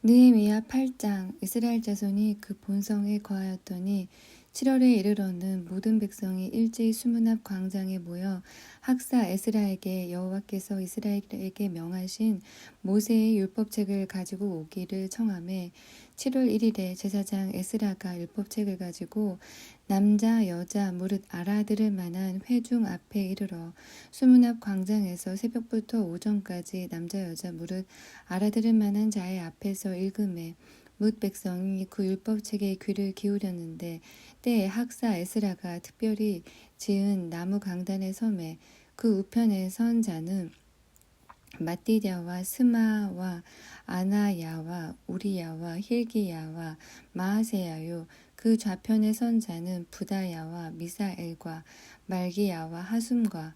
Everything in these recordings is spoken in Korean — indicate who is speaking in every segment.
Speaker 1: 느헤미야 8장. 이스라엘 자손이 그 본성에 거하였더니 7월에 이르러는 모든 백성이 일제히 수문 앞 광장에 모여 학사 에스라에게 여호와께서 이스라엘에게 명하신 모세의 율법책을 가지고 오기를 청하매 7월 1일에 제사장 에스라가 율법책을 가지고 남자 여자 무릇 알아들을 만한 회중 앞에 이르러 수문 앞 광장에서 새벽부터 오전까지 남자 여자 무릇 알아들을 만한 자의 앞에서 읽음에 뭇 백성이 그 율법책에 귀를 기울였는데 때에 학사 에스라가 특별히 지은 나무 강단의 섬에 그 우편에 선 자는 마띠랴와 스마와 아나야와 우리야와 힐기야와 마아세야요. 그 좌편에 선 자는 부다야와 미사엘과 말기야와 하숨과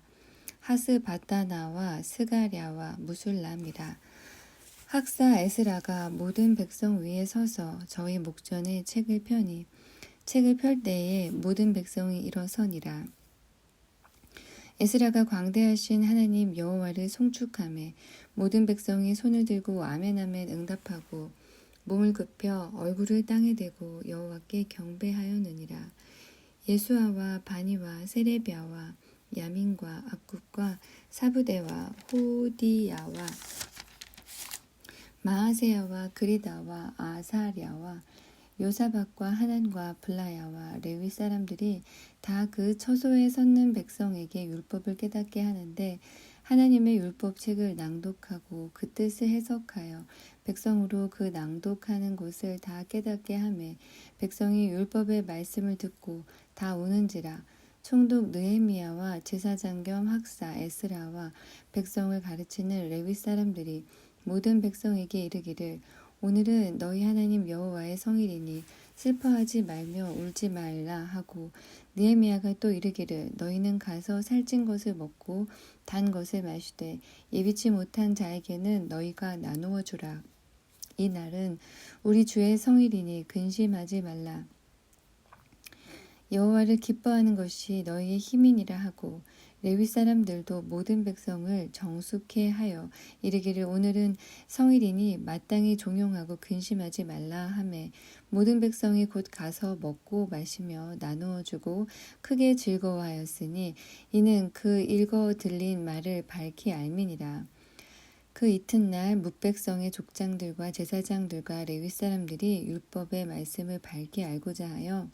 Speaker 1: 하스바다나와 스가랴와 무술람이라. 학사 에스라가 모든 백성 위에 서서 저희 목전에 책을 펴니 책을 펼 때에 모든 백성이 일어서니라. 에스라가 광대하신 하나님 여호와를 송축하매 모든 백성이 손을 들고 아멘 아멘 응답하고 몸을 굽혀 얼굴을 땅에 대고 여호와께 경배하였느니라. 예수아와 바니와 세레비아와 야민과 악굽과 사부대와 호디야와 마아세야와 그리다와 아사랴와 요사박과 하난과 블라야와 레위 사람들이 다 그 처소에 섰는 백성에게 율법을 깨닫게 하는데 하나님의 율법책을 낭독하고 그 뜻을 해석하여 백성으로 그 낭독하는 곳을 다 깨닫게 하매 백성이 율법의 말씀을 듣고 다 우는지라. 총독 느헤미야와 제사장 겸 학사 에스라와 백성을 가르치는 레위 사람들이 모든 백성에게 이르기를 오늘은 너희 하나님 여호와의 성일이니 슬퍼하지 말며 울지 말라 하고 느헤미야가 또 이르기를 너희는 가서 살찐 것을 먹고 단 것을 마시되 예비치 못한 자에게는 너희가 나누어 주라. 이 날은 우리 주의 성일이니 근심하지 말라. 여호와를 기뻐하는 것이 너희의 힘이니라 하고 레위 사람들도 모든 백성을 정숙해 하여 이르기를 오늘은 성일이니 마땅히 종용하고 근심하지 말라 하매 모든 백성이 곧 가서 먹고 마시며 나누어 주고 크게 즐거워하였으니 이는 그 읽어 들린 말을 밝히 알미니라. 그 이튿날 뭇백성의 족장들과 제사장들과 레위 사람들이 율법의 말씀을 밝히 알고자 하여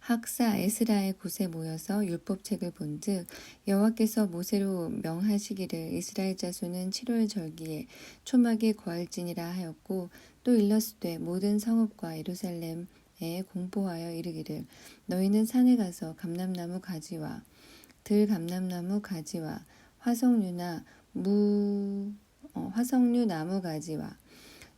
Speaker 1: 학사 에스라의 곳에 모여서 율법책을 본즉 여호와께서 모세로 명하시기를 이스라엘 자손은 7월 절기에 초막에 거할지니라 하였고 또 일러스되 모든 성읍과 예루살렘에 공포하여 이르기를 너희는 산에 가서 감람나무 가지와 들감람나무 가지와 화석류 나무 가지와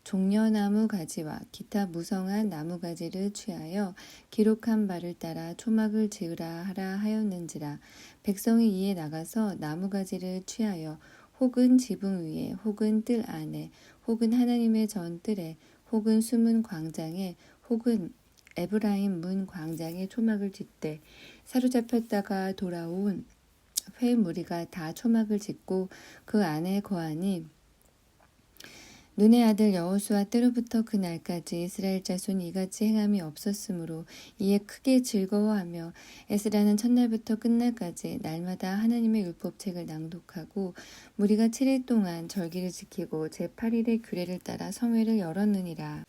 Speaker 1: 종려나무 가지와 기타 무성한 나무 가지를 취하여 기록한 바를 따라 초막을 지으라 하라 하였는지라. 백성이 이에 나가서 나무 가지를 취하여 혹은 지붕 위에 혹은 뜰 안에 혹은 하나님의 전 뜰에 혹은 수문 광장에 혹은 에브라임 문 광장에 초막을 짓되 사로잡혔다가 돌아온 회 무리가 다 초막을 짓고 그 안에 거하니 눈의 아들 여호수아 때로부터 그 날까지 이스라엘 자손이 이같이 행함이 없었으므로 이에 크게 즐거워하며 에스라는 첫날부터 끝날까지 날마다 하나님의 율법책을 낭독하고 무리가 7일 동안 절기를 지키고 제8일의 규례를 따라 성회를 열었느니라.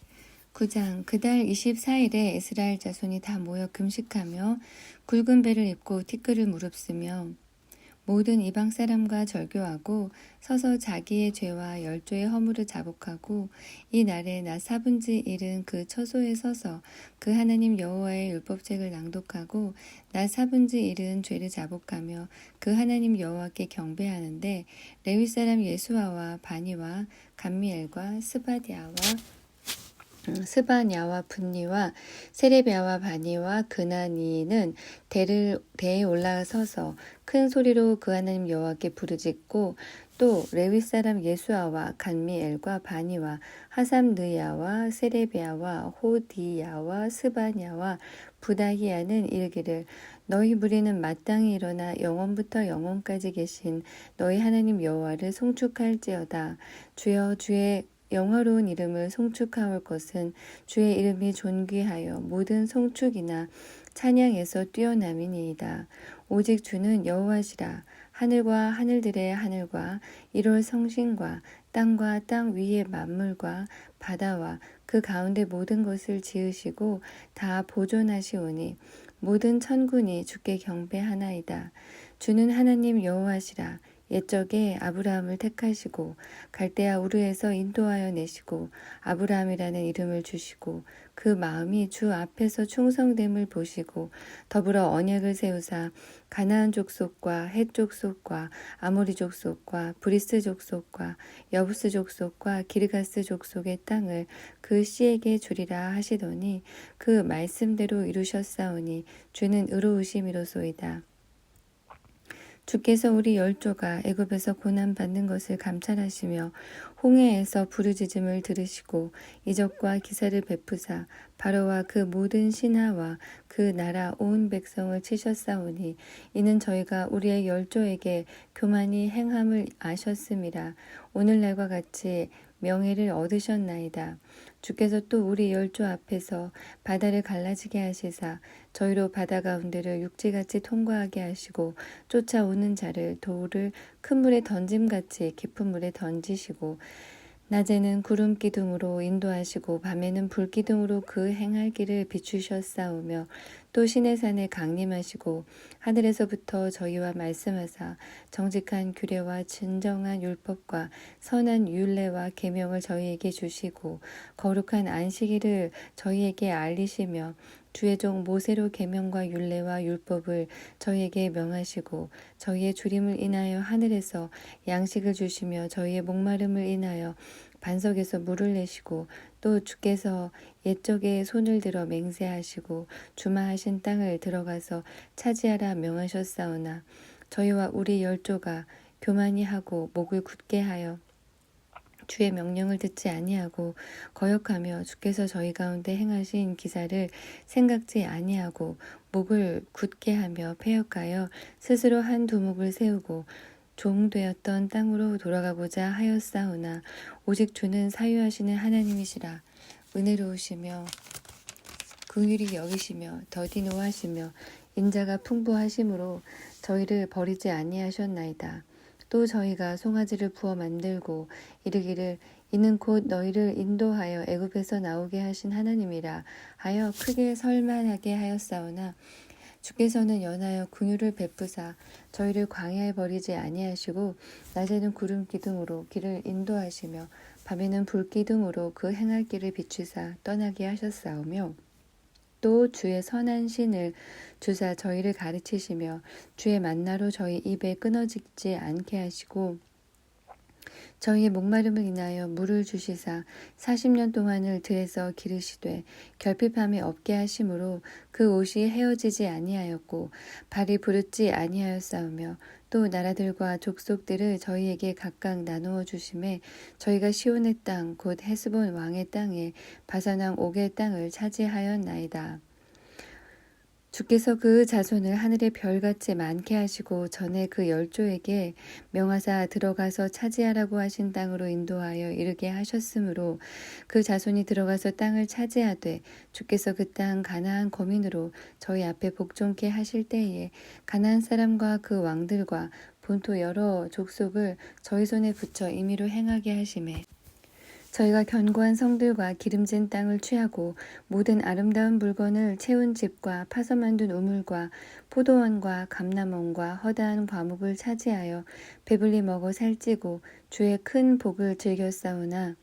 Speaker 1: 9장. 그달 24일에 이스라엘 자손이 다 모여 금식하며 굵은 배를 입고 티끌을 무릅쓰며 모든 이방 사람과 절교하고 서서 자기의 죄와 열조의 허물을 자복하고 이 날에 나 4분지 1은 그 처소에 서서 그 하나님 여호와의 율법책을 낭독하고 나 4분지 1은 죄를 자복하며 그 하나님 여호와께 경배하는데 레위 사람 예수아와 바니와 감미엘과 스바냐와 분니와 세레비아와 바니와 그나니는 대에 올라서서 큰 소리로 그 하나님 여호와께 부르짖고 또 레위 사람 예수아와 감미엘과 바니와 하삼느야와 세레비아와 호디야와 스바냐와 부다히야는 이르기를 너희 무리는 마땅히 일어나 영원부터 영원까지 계신 너희 하나님 여호와를 송축할지어다. 주여 주의 영화로운 이름을 송축하올 것은 주의 이름이 존귀하여 모든 송축이나 찬양에서 뛰어남이니이다. 오직 주는 여호와시라. 하늘과 하늘들의 하늘과 1월 성신과 땅과 땅 위의 만물과 바다와 그 가운데 모든 것을 지으시고 다 보존하시오니 모든 천군이 주께 경배하나이다. 주는 하나님 여호와시라. 옛적에 아브라함을 택하시고 갈대아 우르에서 인도하여 내시고 아브라함이라는 이름을 주시고 그 마음이 주 앞에서 충성됨을 보시고 더불어 언약을 세우사 가나안 족속과 헷 족속과 아모리 족속과 브리스 족속과 여부스 족속과 기르가스 족속의 땅을 그 씨에게 주리라 하시더니 그 말씀대로 이루셨사오니 주는 의로우심이로소이다. 주께서 우리 열조가 애굽에서 고난받는 것을 감찰하시며 홍해에서 부르짖음을 들으시고 이적과 기사를 베푸사 바로와 그 모든 신하와 그 나라 온 백성을 치셨사오니 이는 저희가 우리의 열조에게 교만히 행함을 아셨음이라. 오늘날과 같이 명예를 얻으셨나이다. 주께서 또 우리 열조 앞에서 바다를 갈라지게 하시사 저희로 바다 가운데를 육지같이 통과하게 하시고 쫓아오는 자를 돌을 큰 물에 던짐같이 깊은 물에 던지시고 낮에는 구름 기둥으로 인도하시고 밤에는 불 기둥으로 그 행할 길을 비추셨사오며 또 시내산에 강림하시고 하늘에서부터 저희와 말씀하사 정직한 규례와 진정한 율법과 선한 율례와 계명을 저희에게 주시고 거룩한 안식일을 저희에게 알리시며 주의 종 모세로 계명과 율례와 율법을 저희에게 명하시고 저희의 주림을 인하여 하늘에서 양식을 주시며 저희의 목마름을 인하여 반석에서 물을 내시고 또 주께서 옛적에 손을 들어 맹세하시고 주마하신 땅을 들어가서 차지하라 명하셨사오나 저희와 우리 열조가 교만히 하고 목을 굳게 하여 주의 명령을 듣지 아니하고 거역하며 주께서 저희 가운데 행하신 기사를 생각지 아니하고 목을 굳게 하며 패역하여 스스로 한 두목을 세우고 종되었던 땅으로 돌아가고자 하였사오나 오직 주는 사유하시는 하나님이시라. 은혜로우시며 긍휼히 여기시며 더디 노하시며 인자가 풍부하심으로 저희를 버리지 아니하셨나이다. 또 저희가 송아지를 부어 만들고 이르기를 이는 곧 너희를 인도하여 애굽에서 나오게 하신 하나님이라 하여 크게 설만하게 하였사오나 주께서는 연하여 긍휼을 베푸사 저희를 광야에 버리지 아니하시고 낮에는 구름 기둥으로 길을 인도하시며 밤에는 불 기둥으로 그 행할 길을 비추사 떠나게 하셨사오며 또 주의 선한 신을 주사 저희를 가르치시며 주의 만나로 저희 입에 끊어지지 않게 하시고 저희의 목마름을 인하여 물을 주시사 40년 동안을 들에서 기르시되 결핍함이 없게 하심으로 그 옷이 헤어지지 아니하였고 발이 부르지 아니하였사오며 또 나라들과 족속들을 저희에게 각각 나누어 주심에 저희가 시온의 땅 곧 헤스본 왕의 땅에 바산왕 옥의 땅을 차지하였나이다. 주께서 그 자손을 하늘의 별같이 많게 하시고 전에 그 열조에게 명하사 들어가서 차지하라고 하신 땅으로 인도하여 이르게 하셨으므로 그 자손이 들어가서 땅을 차지하되 주께서 그 땅 가나안 거민으로 저희 앞에 복종케 하실 때에 가나안 사람과 그 왕들과 본토 여러 족속을 저희 손에 붙여 임의로 행하게 하시매 저희가 견고한 성들과 기름진 땅을 취하고 모든 아름다운 물건을 채운 집과 파서 만든 우물과 포도원과 감람원과 허다한 과목을 차지하여 배불리 먹어 살찌고 주의 큰 복을 즐겼사오나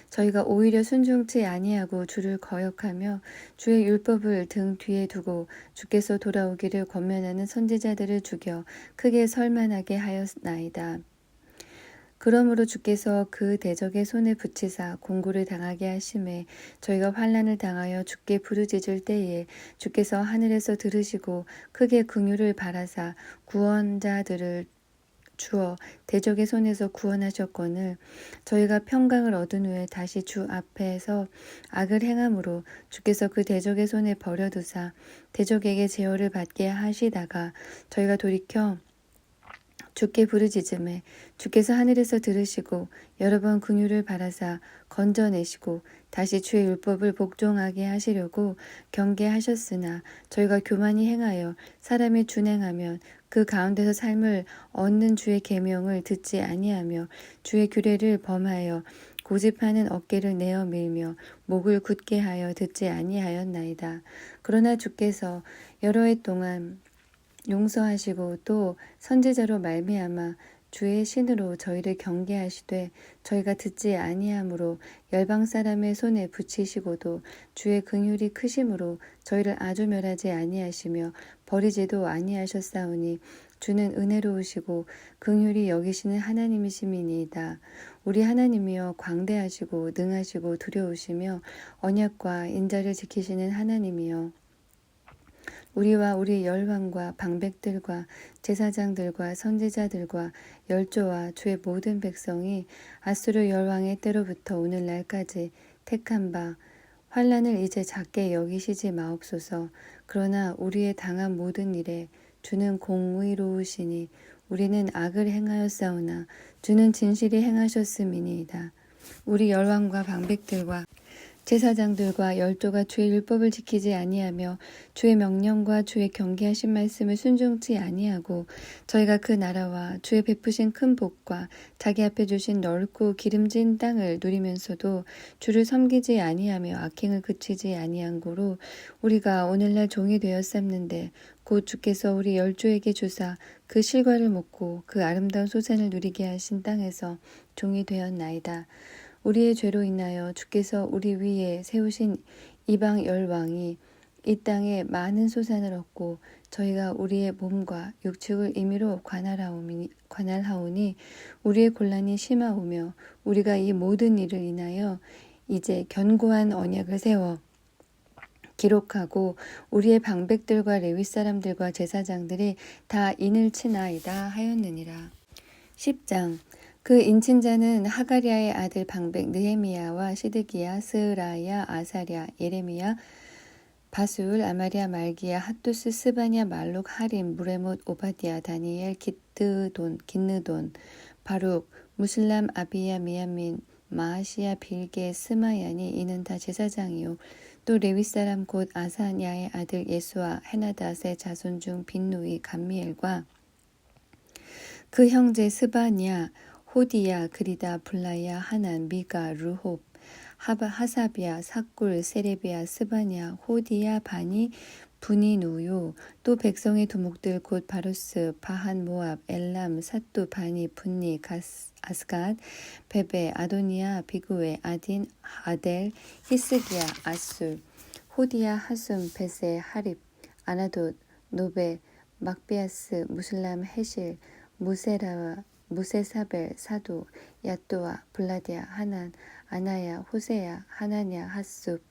Speaker 1: 저희가 오히려 순종치 아니하고 주를 거역하며 주의 율법을 등 뒤에 두고 주께서 돌아오기를 권면하는 선지자들을 죽여 크게 설만하게 하였나이다. 그러므로 주께서 그 대적의 손에 붙이사 공고를 당하게 하심에 저희가 환난을 당하여 주께 부르짖을 때에 주께서 하늘에서 들으시고 크게 긍휼을 바라사 구원자들을 주어 대적의 손에서 구원하셨거늘 저희가 평강을 얻은 후에 다시 주 앞에서 악을 행함으로 주께서 그 대적의 손에 버려두사 대적에게 제어를 받게 하시다가 저희가 돌이켜 주께 부르짖음에 주께서 하늘에서 들으시고 여러 번 긍휼을 바라사 건져내시고 다시 주의 율법을 복종하게 하시려고 경계하셨으나 저희가 교만히 행하여 사람이 준행하면 그 가운데서 삶을 얻는 주의 계명을 듣지 아니하며 주의 규례를 범하여 고집하는 어깨를 내어 밀며 목을 굳게 하여 듣지 아니하였나이다. 그러나 주께서 여러 해 동안 용서하시고 또 선지자로 말미암아 주의 신으로 저희를 경계하시되 저희가 듣지 아니함으로 열방 사람의 손에 붙이시고도 주의 긍휼이 크심으로 저희를 아주 멸하지 아니하시며 버리지도 아니하셨사오니 주는 은혜로우시고 긍휼히 여기시는 하나님이심이니이다. 우리 하나님이여 광대하시고 능하시고 두려우시며 언약과 인자를 지키시는 하나님이여 우리와 우리 열왕과 방백들과 제사장들과 선지자들과 열조와 주의 모든 백성이 아수르 열왕의 때로부터 오늘날까지 택한 바 환난을 이제 작게 여기시지 마옵소서. 그러나 우리의 당한 모든 일에 주는 공의로우시니 우리는 악을 행하였사오나 주는 진실이 행하셨음이니이다. 우리 열왕과 방백들과 제사장들과 열조가 주의 율법을 지키지 아니하며 주의 명령과 주의 경계하신 말씀을 순종치 아니하고 저희가 그 나라와 주의 베푸신 큰 복과 자기 앞에 주신 넓고 기름진 땅을 누리면서도 주를 섬기지 아니하며 악행을 그치지 아니한 고로 우리가 오늘날 종이 되었었는데 곧 주께서 우리 열조에게 주사 그 실과를 먹고 그 아름다운 소산을 누리게 하신 땅에서 종이 되었나이다. 우리의 죄로 인하여 주께서 우리 위에 세우신 이방 열왕이 이 땅에 많은 소산을 얻고 저희가 우리의 몸과 육축을 임의로 관할하오니 우리의 곤란이 심하오며 우리가 이 모든 일을 인하여 이제 견고한 언약을 세워 기록하고 우리의 방백들과 레위 사람들과 제사장들이 다 인을 치나이다 하였느니라. 10장 그 인친자는 하가리아의 아들 방백 느헤미야와 시드기야, 스으라야, 아사랴, 예레미야, 바술, 아마리아, 말기야, 핫두스, 스바냐, 말록, 하림, 무레못, 오바디야, 다니엘, 긴느돈, 바룩, 무슬람, 아비야, 미야민, 마하시야, 빌게, 스마야니 이는 다 제사장이요. 또 레위 사람 곧 아사냐의 아들 예수와 헤나닷의 자손 중 빈누이, 감미엘과 그 형제 스바냐, 호디야, 그리다, 블라야, 하난, 미가, 르홉, 하사비야, 삭굴, 세레비야, 스바냐, 호디야, 바니, 분이누요. 또 백성의 두목들 곧 바루스, 바한, 모압, 엘람, 사뚜, 바니, 분니, 아스갓, 베베, 아도니아, 비구에, 아딘, 아델, 히스기야, 아술, 호디야, 하숨, 베세, 하립, 아나돗, 노베, 막비아스, 무슬람, 헤실, 무세사벨, 사도, 야또아, 블라디아, 하난, 아나야, 호세야, 하나냐, 핫숲,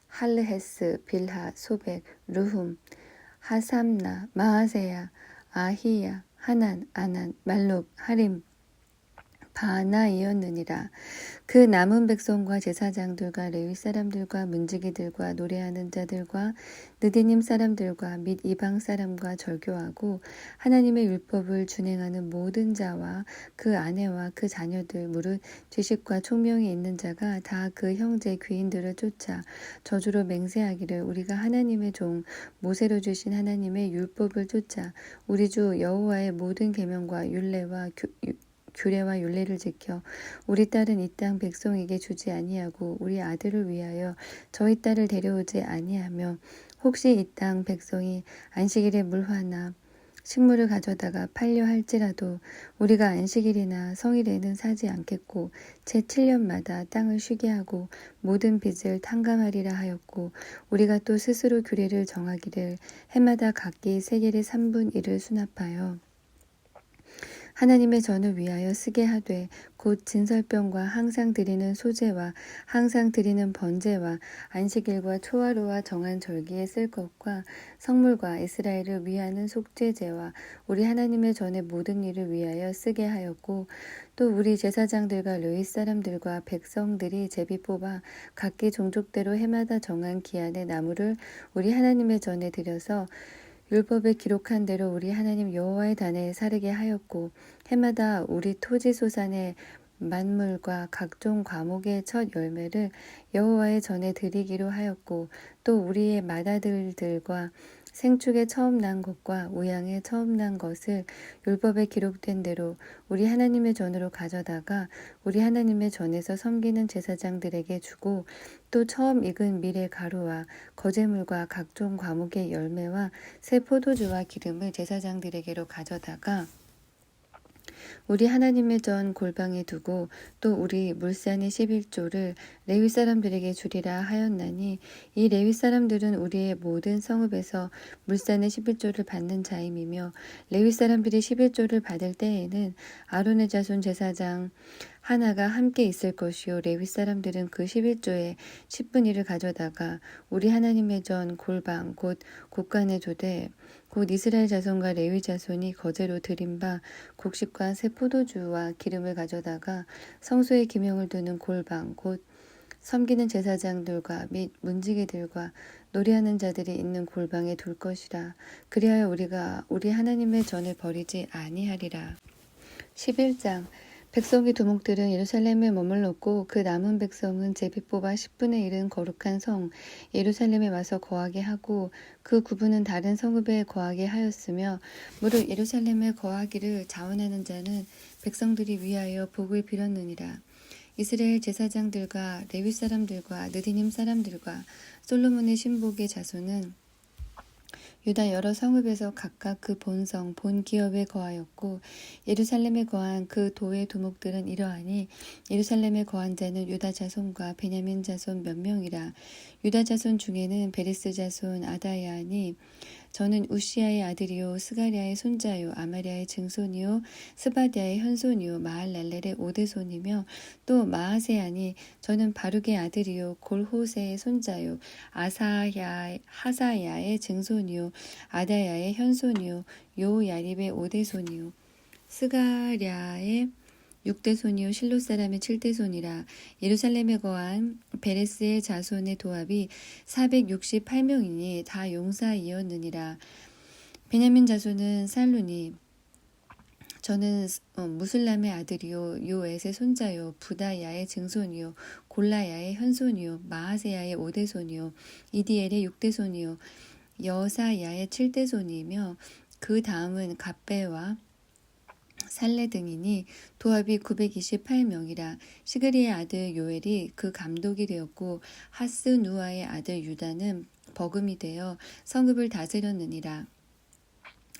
Speaker 1: 할르헤스, 빌하, 소백, 르훔, 하삼나, 마하세야, 아히야, 하난, 아난, 말록, 하림, 바나이었느니라. 그 남은 백성과 제사장들과 레위 사람들과 문지기들과 노래하는 자들과 느디님 사람들과 및 이방 사람과 절교하고 하나님의 율법을 준행하는 모든 자와 그 아내와 그 자녀들 무릇 지식과 총명이 있는 자가 다 그 형제 귀인들을 쫓아 저주로 맹세하기를 우리가 하나님의 종 모세로 주신 하나님의 율법을 쫓아 우리 주 여호와의 모든 계명과 규례와 율례를 지켜 우리 딸은 이 땅 백성에게 주지 아니하고 우리 아들을 위하여 저희 딸을 데려오지 아니하며 혹시 이 땅 백성이 안식일에 물화나 식물을 가져다가 팔려 할지라도 우리가 안식일이나 성일에는 사지 않겠고 제 7년마다 땅을 쉬게 하고 모든 빚을 탕감하리라 하였고 우리가 또 스스로 규례를 정하기를 해마다 각기 세겔의 3분 1을 수납하여 하나님의 전을 위하여 쓰게 하되 곧 진설병과 항상 드리는 소제와 항상 드리는 번제와 안식일과 초하루와 정한 절기에 쓸 것과 성물과 이스라엘을 위하는 속죄제와 우리 하나님의 전의 모든 일을 위하여 쓰게 하였고 또 우리 제사장들과 레위 사람들과 백성들이 제비 뽑아 각기 종족대로 해마다 정한 기한의 나무를 우리 하나님의 전에 드려서 율법에 기록한 대로 우리 하나님 여호와의 단에 사르게 하였고 해마다 우리 토지 소산의 만물과 각종 과목의 첫 열매를 여호와의 전에 드리기로 하였고 또 우리의 맏아들들과 생축의 처음 난 것과 우양의 처음 난 것을 율법에 기록된 대로 우리 하나님의 전으로 가져다가 우리 하나님의 전에서 섬기는 제사장들에게 주고 또 처음 익은 밀의 가루와 거제물과 각종 과목의 열매와 새 포도주와 기름을 제사장들에게로 가져다가 우리 하나님의 전 골방에 두고 또 우리 물산의 11조를 레위 사람들에게 주리라 하였나니 이 레위 사람들은 우리의 모든 성읍에서 물산의 11조를 받는 자임이며 레위 사람들이 11조를 받을 때에는 아론의 자손 제사장 하나가 함께 있을 것이요 레위 사람들은 그 11조의 10분의 1을 가져다가 우리 하나님의 전 골방 곧 곳간에 두되 곧 이스라엘 자손과 레위 자손이 거제로 드린 바 곡식과 새 포도주와 기름을 가져다가 성소에 기명을 두는 골방 곧 섬기는 제사장들과 및 문지기들과 노래하는 자들이 있는 골방에 둘 것이라. 그리하여 우리가 우리 하나님의 전을 버리지 아니하리라. 11장 백성의 두목들은 예루살렘에 머물렀고 그 남은 백성은 제비 뽑아 10분의 1은 거룩한 성 예루살렘에 와서 거하게 하고 그 구분은 다른 성읍에 거하게 하였으며 무릇 예루살렘에 거하기를 자원하는 자는 백성들이 위하여 복을 빌었느니라. 이스라엘 제사장들과 레위 사람들과 느디님 사람들과 솔로몬의 신복의 자손은 유다 여러 성읍에서 각각 그 본성, 본기업에 거하였고 예루살렘에 거한 그 도의 두목들은 이러하니 예루살렘에 거한 자는 유다 자손과 베냐민 자손 몇 명이라. 유다 자손 중에는 베레스 자손 아다야니 저는 우시아의 아들이요 스가랴의 손자요 아마랴의 증손이요 스바디아의 현손이요 마할랄렐의 오대손이며 또 마하세아니 저는 바룩의 아들이요 골호세의 손자요 하사야의 증손이요 아다야의 현손이요 요야립의 오대손이요 스가랴의 6대손이요 실롯 사람의 7대손이라. 예루살렘에 거한 베레스의 자손의 도합이 468명이니 다 용사이었느니라. 베냐민 자손은 살루니 저는 무슬람의 아들이요 요엣의 손자요 부다야의 증손이요 골라야의 현손이요 마하세야의 5대손이요 이디엘의 6대손이요 여사야의 7대손이며 그 다음은 갑배와 살레 등이니 도합이 928명이라. 시그리의 아들 요엘이 그 감독이 되었고 하스누아의 아들 유다는 버금이 되어 성읍을 다스렸느니라.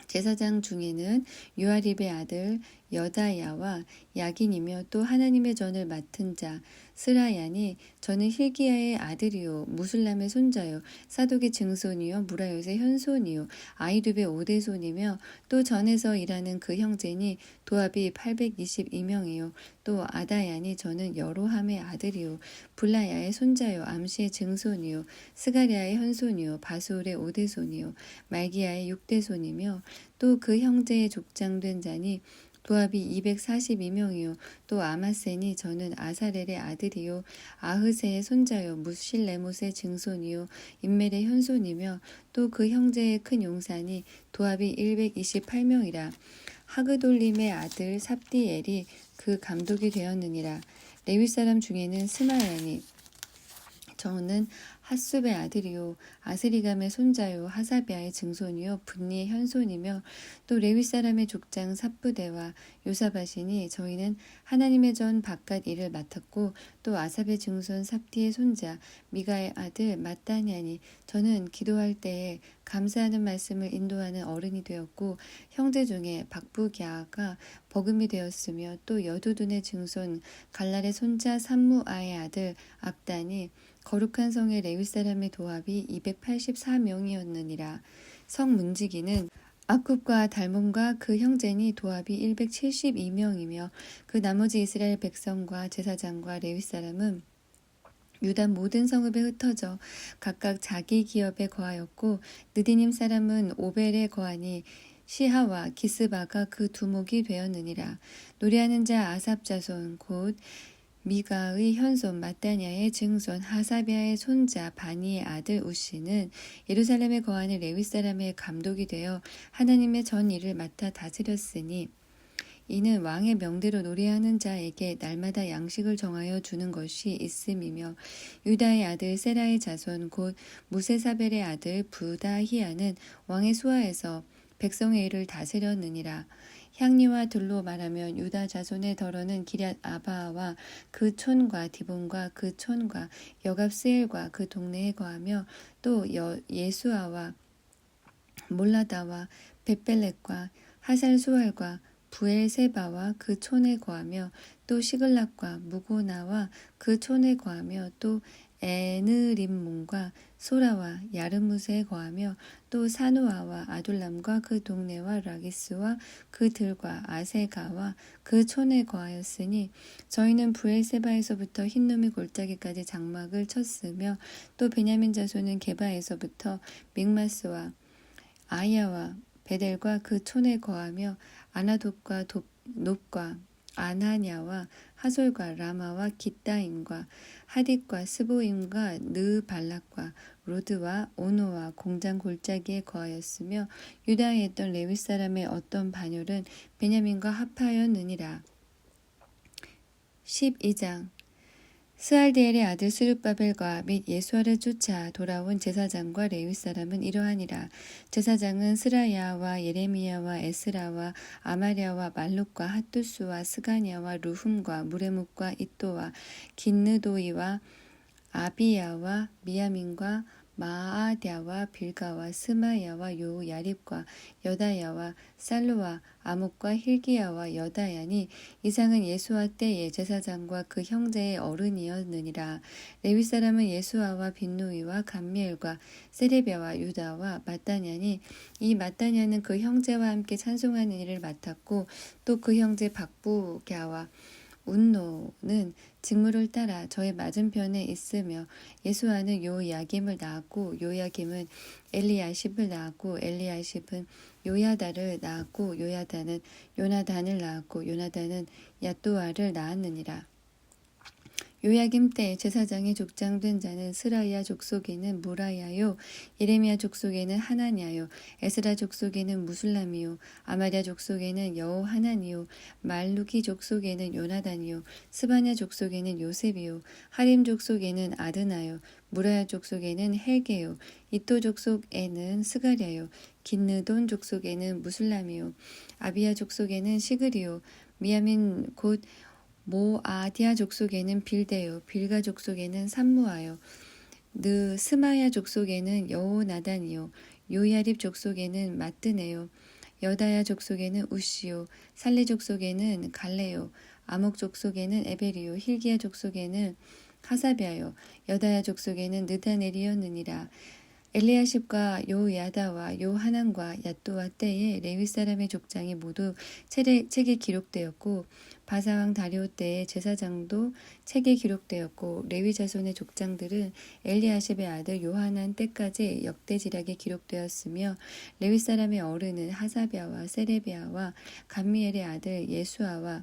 Speaker 1: 제사장 중에는 요아립의 아들 여다야와 야긴이며 또 하나님의 전을 맡은 자 스라야니 저는 힐기야의 아들이요 무술람의 손자요 사독의 증손이요 무라요의 현손이요 아이두의 5대손이며 또 전에서 일하는 그 형제니 도합이 822명이요 또 아다야니 저는 여로함의 아들이요 불라야의 손자요 암시의 증손이요 스가랴의 현손이요 바수울의 5대손이요 말기야의 6대손이며 또 그 형제의 족장된 자니 도합이 242명이요 또 아마센이 저는 아사렐의 아들이요 아흐세의 손자요 무실레못의 증손이요 인멜의 현손이며 또 그 형제의 큰 용산이 도합이 128명이라. 하그돌림의 아들 삽디엘이 그 감독이 되었느니라. 레위 사람 중에는 스마야니 저는 핫숲의 아들이요 아스리감의 손자요 하사비아의 증손이요 분니의 현손이며 또 레위 사람의 족장 삽부대와 요사바시니 저희는 하나님의 전 바깥 일을 맡았고 또 아삽의 증손 삽디의 손자 미가의 아들 마따냐니 저는 기도할 때에 감사하는 말씀을 인도하는 어른이 되었고 형제 중에 박부갸가 버금이 되었으며 또 여두둔의 증손 갈랄의 손자 삼무아의 아들 압단이 거룩한 성의 레위 사람의 도합이 284명이었느니라. 성 문지기는 아굽과 달몬과 그 형제니 도합이 172명이며 그 나머지 이스라엘 백성과 제사장과 레위 사람은 유다 모든 성읍에 흩어져 각각 자기 기업에 거하였고 느디님 사람은 오벨에 거하니 시하와 기스바가 그 두목이 되었느니라. 노래하는 자 아삽 자손 곧 미가의 현손 마따냐의 증손 하사비아의 손자 바니의 아들 우시는 예루살렘에 거하는 레위 사람의 감독이 되어 하나님의 전 일을 맡아 다스렸으니 이는 왕의 명대로 노래하는 자에게 날마다 양식을 정하여 주는 것이 있음이며 유다의 아들 세라의 자손 곧 무세사벨의 아들 부다히야는 왕의 수하에서 백성의 일을 다스렸느니라. 향리와 들로 말하면 유다 자손의 더러는 기럇 아바와 그 촌과 디본과 그 촌과 여갑스엘과 그 동네에 거하며 또 예수아와 몰라다와 벳벨렛과 하살수알과 부엘세바와 그 촌에 거하며 또 시글락과 무고나와 그 촌에 거하며 또 에느림몬과 소라와 야르무스에 거하며 또 사누아와 아둘람과 그 동네와 라기스와 그 들과 아세가와 그 촌에 거하였으니 저희는 부엘세바에서부터 흰놈이 골짜기까지 장막을 쳤으며 또 베냐민 자손은 게바에서부터 믹마스와 아야와 베델과 그 촌에 거하며 아나돗과 놋과 아나냐와 하솔과 라마와 기따임과 하딧과 스보임과 느발락과 로드와 오노와 공장 골짜기에 거하였으며 유다에 있던 레위 사람의 어떤 반열은 베냐민과 합하였느니라. 12장 스알디엘의 아들 스룹바벨과 및 예수아를 쫓아 돌아온 제사장과 레위 사람은 이러하니라. 제사장은 스라야와 예레미야와 에스라와 아마랴와 말룩과 핫두스와 스가냐와 루훔과 무레묵과 이또와 긴느도이와 아비야와 미야민과 마아랴와 빌가와 스마야와 요야립과 여다야와 살루와 아목과 힐기야와 여다야니 이상은 예수아 때의 제사장과 그 형제의 어른이었느니라. 레위 사람은 예수아와 빈누이와 감미엘과 세레비아와 유다와 마따냐니 이 마따냐는 그 형제와 함께 찬송하는 일을 맡았고 또 그 형제 박부갸와 운노는 직무를 따라 저의 맞은편에 있으며 예수아는 요야김을 낳았고 요야김은 엘리야십을 낳았고 엘리야십은 요야다를 낳았고 요야다는 요나단을 낳았고 요나단은 야또아를 낳았느니라. 요야김 때 제사장의 족장된 자는 스라야 족속에는 무라야요 예레미야 족속에는 하나냐요 에스라 족속에는 무술람이요 아마랴 족속에는 여호하나니요 말루기 족속에는 요나단이요 스바냐 족속에는 요셉이요 하림 족속에는 아드나요 무라야 족속에는 헬게요 이또 족속에는 스가랴요 긴느돈 족속에는 무술람이요 아비야 족속에는 시그리요 미야민 곧 모아디아 족속에는 빌데요 빌가 족속에는 삼무아요 느 스마야 족속에는 여호나단이요 요야립 족속에는 마뜨네요 여다야 족속에는 우시요 살레 족속에는 갈레요 아목 족속에는 에베리요 힐기야 족속에는 하사비아요 여다야 족속에는 느다넬이었느니라. 엘리야십과 요야다와 요하난과 야또와 때에 레위 사람의 족장이 모두 책에 기록되었고 바사왕 다리오 때의 제사장도 책에 기록되었고 레위 자손의 족장들은 엘리야십의 아들 요하난 때까지 역대지략에 기록되었으며 레위 사람의 어른은 하사비아와 세레비아와 감미엘의 아들 예수아와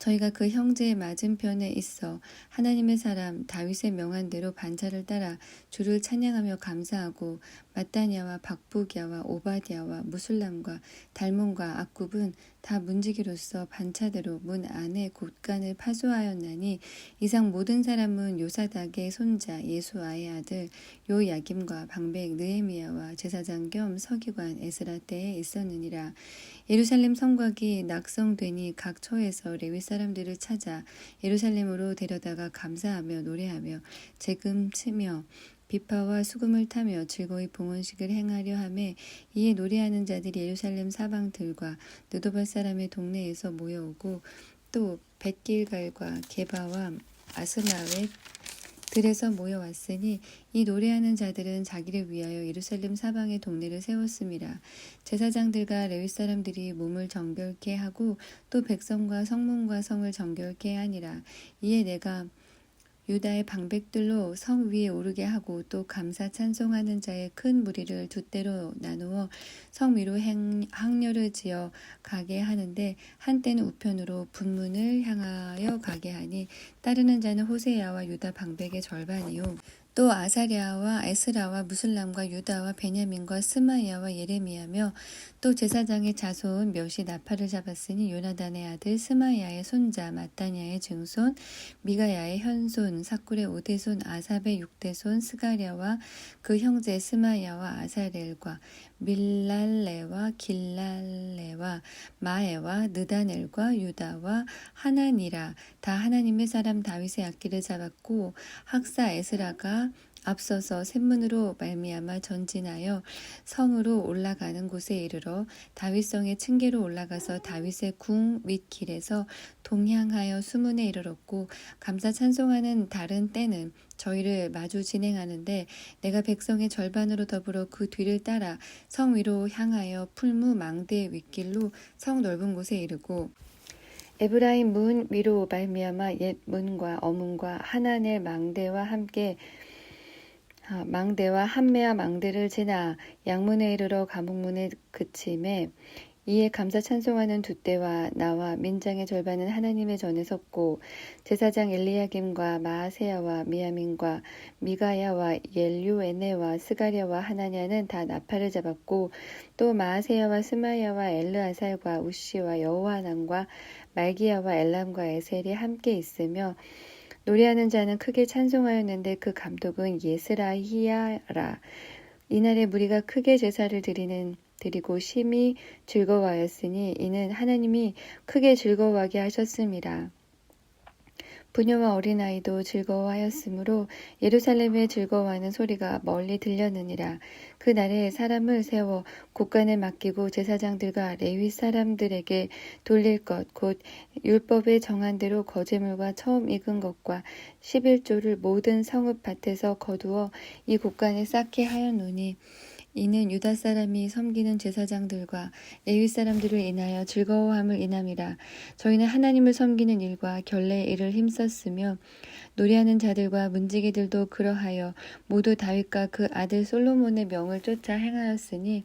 Speaker 1: 저희가 그 형제의 맞은편에 있어 하나님의 사람 다윗의 명한 대로 반차를 따라 주를 찬양하며 감사하고 마따냐와 박부기야와 오바디야와 무술람과 달몬과 악굽은 다 문지기로서 반차대로 문 안에 곳간을 파수하였나니 이상 모든 사람은 요사닥의 손자 예수아의 아들 요야김과 방백 느헤미야와 제사장 겸 서기관 에스라 때에 있었느니라. 예루살렘 성곽이 낙성되니 각 처에서 레위 사람들을 찾아 예루살렘으로 데려다가 감사하며 노래하며 재금 치며 비파와 수금을 타며 즐거이 봉헌식을 행하려 하매 이에 노래하는 자들이 예루살렘 사방들과 느도바 사람의 동네에서 모여오고 또 벳길갈과 게바와 아스마웻 들에서 모여왔으니 이 노래하는 자들은 자기를 위하여 예루살렘 사방의 동네를 세웠음이라. 제사장들과 레위 사람들이 몸을 정결케 하고 또 백성과 성문과 성을 정결케 하니라. 이에 내가 유다의 방백들로 성 위에 오르게 하고 또 감사 찬송하는 자의 큰 무리를 두 때로 나누어 성 위로 항렬을 지어 가게 하는데 한때는 우편으로 분문을 향하여 가게 하니 따르는 자는 호세야와 유다 방백의 절반이요 또 아사랴와 에스라와 무슬람과 유다와 베냐민과 스마야와 예레미야며 또 제사장의 자손 몇이 나팔을 잡았으니 요나단의 아들 스마야의 손자 마따냐의 증손 미가야의 현손 사쿨의 5대손 아삽의 6대손 스가랴와 그 형제 스마야와 아사렐과 밀랄레와 길랄레와 마에와 느다넬과 유다와 하나니라 다 하나님의 사람 다윗의 악기를 잡았고 학사 에스라가 앞서서 샘문으로 말미암아 전진하여 성으로 올라가는 곳에 이르러 다윗성의 층계로 올라가서 다윗의 궁 및 길에서 동향하여 수문에 이르렀고 감사 찬송하는 다른 때는 저희를 마주 진행하는데 내가 백성의 절반으로 더불어 그 뒤를 따라 성 위로 향하여 풀무 망대 윗길로 성 넓은 곳에 이르고 에브라임 문 위로 말미암아 옛 문과 어문과 하나넬 망대와 함께 망대와 한메아 망대를 지나 양문에 이르러 감옥문에 그침에 이에 감사 찬송하는 두 때와 나와 민장의 절반은 하나님의 전에 섰고 제사장 엘리야김과 마아세야와 미야민과 미가야와 옐류에네와 스가랴와 하나냐는 다 나팔을 잡았고 또 마아세야와 스마야와 엘르아살과 우시와 여호하난과 말기야와 엘람과 에셀이 함께 있으며 노래하는 자는 크게 찬송하였는데 그 감독은 예스라히야라. 이날에 무리가 크게 제사를 드리고 심히 즐거워하였으니 이는 하나님이 크게 즐거워하게 하셨음이라. 부녀와 어린아이도 즐거워하였으므로 예루살렘에 즐거워하는 소리가 멀리 들렸느니라. 그 날에 사람을 세워 곳간을 맡기고 제사장들과 레위 사람들에게 돌릴 것 곧 율법에 정한 대로 거제물과 처음 익은 것과 11조를 모든 성읍 밭에서 거두어 이 곳간에 쌓게 하였노니 이는 유다 사람이 섬기는 제사장들과 레위 사람들을 인하여 즐거워함을 인함이라. 저희는 하나님을 섬기는 일과 결례의 일을 힘썼으며 노래하는 자들과 문지기들도 그러하여 모두 다윗과 그 아들 솔로몬의 명을 쫓아 행하였으니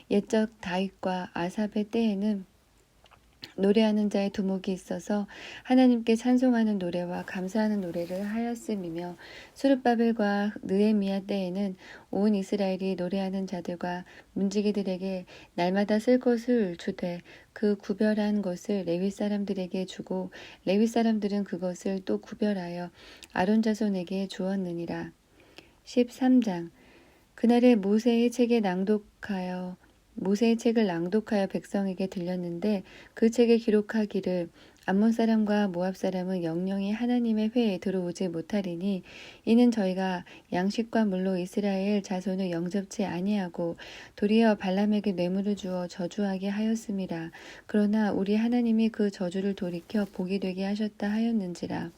Speaker 1: 옛적 다윗과 아삽의 때에는 노래하는 자의 두목이 있어서 하나님께 찬송하는 노래와 감사하는 노래를 하였음이며 수르바벨과 느헤미야 때에는 온 이스라엘이 노래하는 자들과 문지기들에게 날마다 쓸 것을 주되 그 구별한 것을 레위 사람들에게 주고 레위 사람들은 그것을 또 구별하여 아론 자손에게 주었느니라. 13장 그날에 모세의 책을 낭독하여 백성에게 들렸는데 그 책에 기록하기를 암몬 사람과 모압 사람은 영영이 하나님의 회에 들어오지 못하리니 이는 저희가 양식과 물로 이스라엘 자손을 영접치 아니하고 도리어 발람에게 뇌물을 주어 저주하게 하였음이라. 그러나 우리 하나님이 그 저주를 돌이켜 복이 되게 하셨다 하였는지라.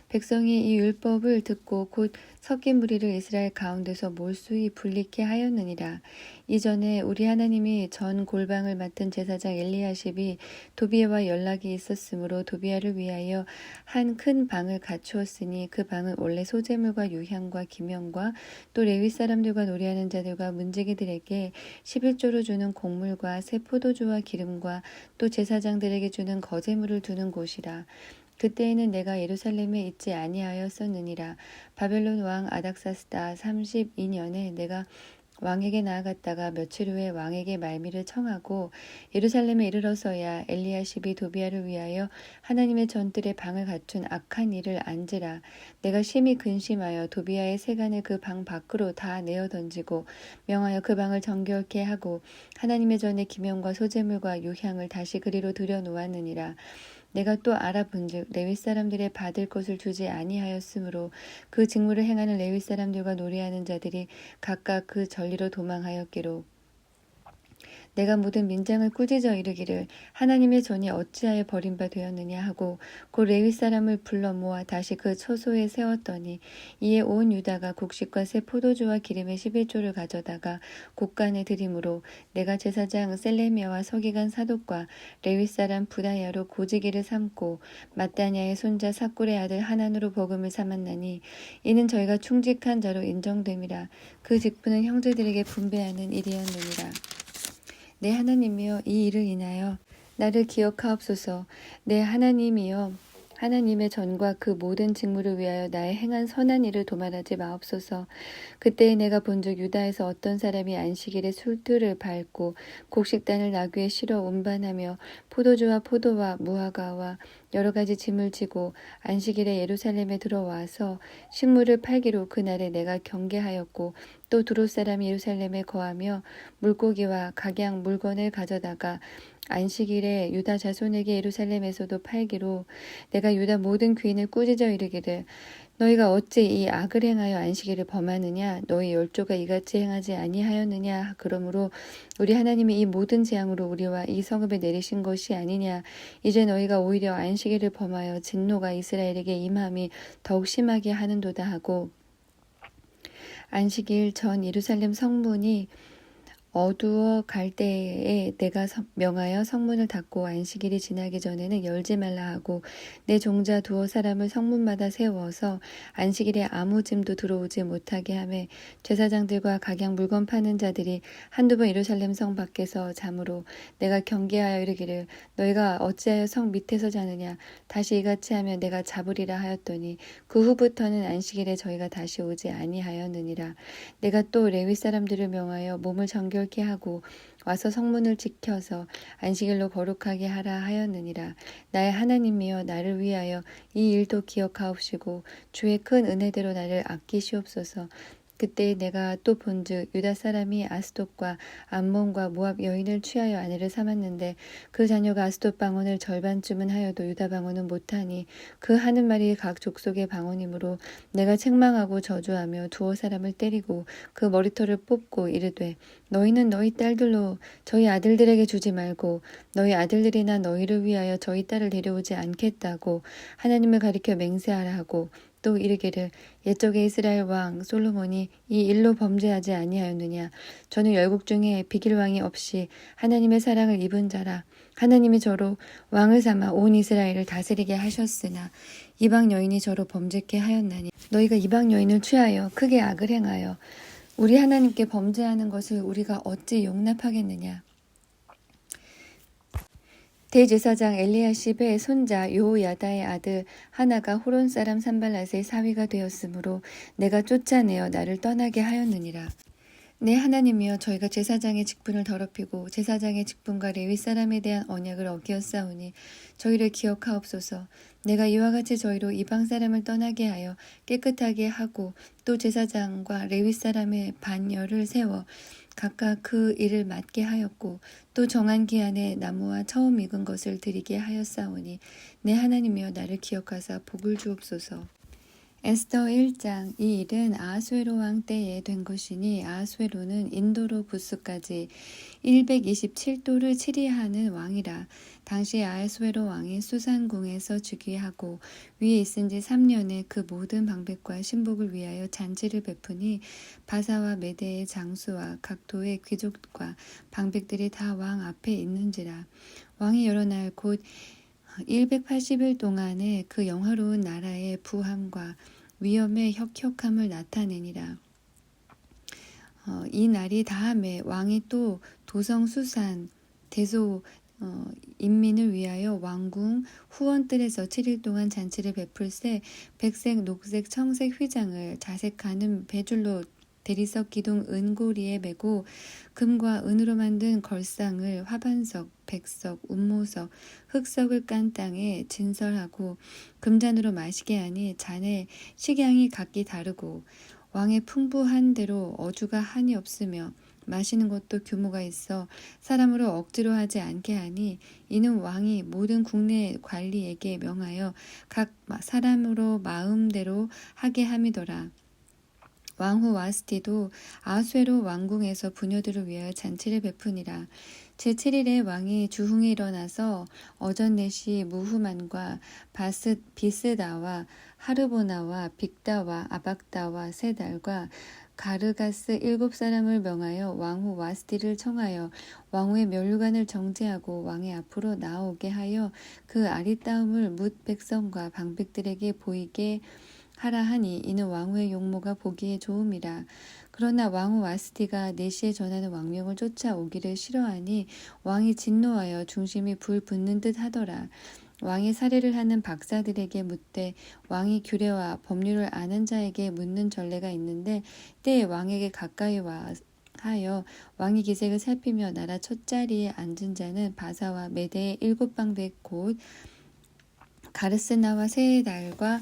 Speaker 1: 백성이 이 율법을 듣고 곧 섞인 무리를 이스라엘 가운데서 몰수히 분리케 하였느니라. 이전에 우리 하나님이 전 골방을 맡은 제사장 엘리야십이 도비아와 연락이 있었으므로 도비아를 위하여 한 큰 방을 갖추었으니 그 방은 원래 소재물과 유향과 기명과 또 레위 사람들과 노래하는 자들과 문지기들에게 11조로 주는 곡물과 새 포도주와 기름과 또 제사장들에게 주는 거제물을 두는 곳이라. 그때에는 내가 예루살렘에 있지 아니하였었느니라. 바벨론 왕 아닥사스다 32년에 내가 왕에게 나아갔다가 며칠 후에 왕에게 말미를 청하고 예루살렘에 이르러서야 엘리야십이 도비아를 위하여 하나님의 전뜰에 방을 갖춘 악한 일을 안지라. 내가 심히 근심하여 도비아의 세간을 그 방 밖으로 다 내어 던지고 명하여 그 방을 정결케 하고 하나님의 전에 기명과 소재물과 유향을 다시 그리로 들여 놓았느니라. 내가 또 알아본즉 레위 사람들의 받을 것을 주지 아니하였으므로 그 직무를 행하는 레위 사람들과 노래하는 자들이 각각 그 전리로 도망하였기로 내가 모든 민장을 꾸짖어 이르기를 하나님의 전이 어찌하여 버림바 되었느냐 하고 곧 레위 사람을 불러 모아 다시 그 처소에 세웠더니 이에 온 유다가 곡식과 새 포도주와 기름의 11조를 가져다가 곡간에 드림으로 내가 제사장 셀레미야와 서기관 사독과 레위 사람 부다야로 고지기를 삼고 mat다냐의 손자 삭굴의 아들 하난으로 버금을 삼았나니 이는 저희가 충직한 자로 인정됨이라. 그 직분은 형제들에게 분배하는 일이었느니라. 내 하나님이여 이 일을 인하여 나를 기억하옵소서. 내 하나님이여 하나님의 전과 그 모든 직무를 위하여 나의 행한 선한 일을 도말하지 마옵소서. 그때에 내가 본즉 유다에서 어떤 사람이 안식일에 술틀을 밟고 곡식단을 나귀에 실어 운반하며 포도주와 포도와 무화과와 여러 가지 짐을 지고 안식일에 예루살렘에 들어와서 식물을 팔기로 그날에 내가 경계하였고 또 두롯 사람이 예루살렘에 거하며 물고기와 각양 물건을 가져다가 안식일에 유다 자손에게 예루살렘에서도 팔기로 내가 유다 모든 귀인을 꾸짖어 이르기를 너희가 어찌 이 악을 행하여 안식일을 범하느냐 너희 열조가 이같이 행하지 아니하였느냐 그러므로 우리 하나님이 이 모든 재앙으로 우리와 이 성읍에 내리신 것이 아니냐 이제 너희가 오히려 안식일을 범하여 진노가 이스라엘에게 임함이 더욱 심하게 하는도다 하고 안식일 전 예루살렘 성문이 어두워 갈 때에 내가 명하여 성문을 닫고 안식일이 지나기 전에는 열지 말라 하고 내 종자 두어 사람을 성문마다 세워서 안식일에 아무 짐도 들어오지 못하게 하매 제사장들과 각양 물건 파는 자들이 한두 번 예루살렘 성 밖에서 잠으로 내가 경계하여 이르기를 너희가 어찌하여 성 밑에서 자느냐 다시 이같이 하면 내가 잡으리라 하였더니 그 후부터는 안식일에 저희가 다시 오지 아니하였느니라. 내가 또 레위 사람들을 명하여 몸을 정결케 하고 와서 성문을 지켜서 안식일로 거룩하게 하라 하였느니라. 나의 하나님이여 나를 위하여 이 일도 기억하옵시고 주의 큰 은혜대로 나를 아끼시옵소서. 그때 내가 또 본즉 유다 사람이 아스돗과 암몬과 모압 여인을 취하여 아내를 삼았는데 그 자녀가 아스돗 방언을 절반쯤은 하여도 유다 방언은 못하니 그 하는 말이 각 족속의 방언이므로 내가 책망하고 저주하며 두어 사람을 때리고 그 머리털을 뽑고 이르되 너희는 너희 딸들로 저희 아들들에게 주지 말고 너희 아들들이나 너희를 위하여 저희 딸을 데려오지 않겠다고 하나님을 가리켜 맹세하라 하고 또 이르기를 옛적에 이스라엘 왕 솔로몬이 이 일로 범죄하지 아니하였느냐 저는 열국 중에 비길 왕이 없이 하나님의 사랑을 입은 자라 하나님이 저로 왕을 삼아 온 이스라엘을 다스리게 하셨으나 이방 여인이 저로 범죄케 하였나니 너희가 이방 여인을 취하여 크게 악을 행하여 우리 하나님께 범죄하는 것을 우리가 어찌 용납하겠느냐. 대제사장 엘리야십의 손자 요야다의 아들 하나가 호론 사람 산발랏의 사위가 되었으므로 내가 쫓아내어 나를 떠나게 하였느니라. 내 하나님이여 저희가 제사장의 직분을 더럽히고 제사장의 직분과 레위 사람에 대한 언약을 어기었사오니 저희를 기억하옵소서. 내가 이와 같이 저희로 이방 사람을 떠나게 하여 깨끗하게 하고 또 제사장과 레위 사람의 반열을 세워 각각 그 일을 맡게 하였고 또 정한 기한에 나무와 처음 익은 것을 드리게 하였사오니 내 하나님이여 나를 기억하사 복을 주옵소서. 에스더 1장. 이 일은 아하수에로 왕 때에 된 것이니 아하수에로는 인도로 부스까지 127도를 치리하는 왕이라. 당시 아하수에로 왕이 수산궁에서 즉위하고 위에 있은 지 3년에 그 모든 방백과 신복을 위하여 잔치를 베푸니 바사와 메대의 장수와 각 도의 귀족과 방백들이 다 왕 앞에 있는지라. 왕이 여러 날 곧 180일 동안에 그 영화로운 나라의 부함과 위엄의 혁혁함을 나타내니라. 이 날이 다음에 왕이 또 도성 수산 대소 인민을 위하여 왕궁 후원뜰에서 7일 동안 잔치를 베풀세 백색, 녹색, 청색 휘장을 자색하는 배줄로 대리석 기둥 은고리에 메고 금과 은으로 만든 걸상을 화반석, 백석, 운모석, 흑석을 깐 땅에 진설하고 금잔으로 마시게 하니 잔의 식양이 각기 다르고 왕의 풍부한 대로 어주가 한이 없으며 마시는 것도 규모가 있어 사람으로 억지로 하지 않게 하니 이는 왕이 모든 국내 관리에게 명하여 각 사람으로 마음대로 하게 함이더라. 왕후 와스티도 아수에로 왕궁에서 부녀들을 위하여 잔치를 베푸니라. 제7일에 왕이 주흥에 일어나서 어전넷이 무후만과 비스다와 하르보나와 빅다와 아박다와 세달과 가르가스 7사람을 명하여 왕후 와스티를 청하여 왕후의 면류관을 정죄하고 왕의 앞으로 나오게 하여 그 아리따움을 뭇 백성과 방백들에게 보이게 하라 하니 이는 왕후의 용모가 보기에 좋음이라. 그러나 왕후 와스티가 내시에 전하는 왕명을 쫓아오기를 싫어하니 왕이 진노하여 중심이 불 붙는 듯 하더라. 왕이 사례를 하는 박사들에게 묻되 왕이 규례와 법률을 아는 자에게 묻는 전례가 있는데 때에 왕에게 가까이 와 하여 왕의 기색을 살피며 나라 첫자리에 앉은 자는 바사와 메대의 7방백 곧 가르스나와 세달과